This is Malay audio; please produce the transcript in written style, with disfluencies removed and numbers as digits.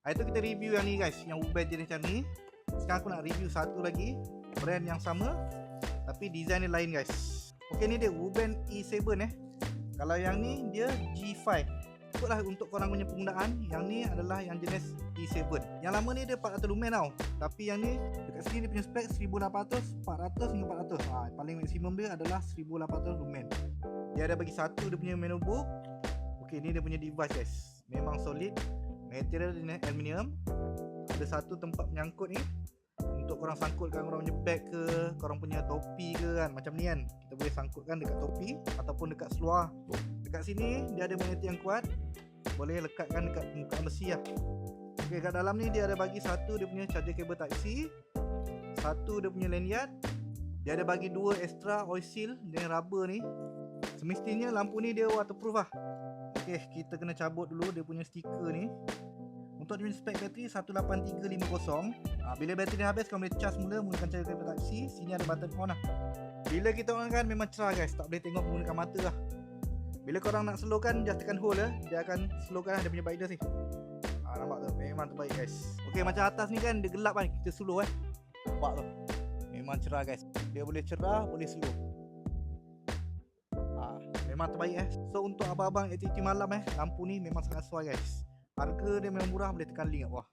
Itu kita review yang ni guys, yang Uben jenis macam ni. Sekarang aku nak review satu lagi, brand yang sama tapi design dia lain guys. Okey, ni dia Uben E7 Kalau yang ni dia G5. Ikutlah untuk korang punya penggunaan. Yang ni adalah yang jenis E7. Yang lama ni dia 400 lumen tau. Tapi yang ni dekat sini dia punya spek 1800, 400 hingga 400. Paling maksimum dia adalah 1800 lumen. Dia ada bagi satu dia punya menu book. Okey, ni dia punya device guys. Memang solid. Material dia aluminium. Ada satu tempat penyangkut ni untuk korang sangkutkan korang punya bag ke, korang punya topi ke kan, macam ni kan. Kita boleh sangkutkan dekat topi ataupun dekat seluar. Dekat sini dia ada magnet yang kuat. Boleh lekatkan dekat permukaan besi lah. Okey, kat dalam ni dia ada bagi satu dia punya charger cable type C, satu dia punya lanyard. Dia ada bagi dua extra oil seal dengan rubber ni. Semestinya lampu ni dia waterproof lah. Okey, kita kena cabut dulu dia punya stiker ni. Untuk dia punya spek bateri 18350. Bila bateri dah habis, kau boleh charge mula menggunakan charger cable type C. Sini ada button on lah. Bila kita on kan memang cerah guys, tak boleh tengok menggunakan mata lah. Bila korang nak slowkan, just tekan hold lah. Dia akan slowkan lah dia punya brightness ni. Nampak tu, memang terbaik guys. Okey, macam atas ni kan dia gelap kan, kita slow nampak tu, memang cerah guys. Dia boleh cerah, boleh slow. Memang terbaik So untuk abang-abang aktiviti malam lampu ni memang sangat sesuai guys. Harga dia memang murah, boleh tekan link kat bawah.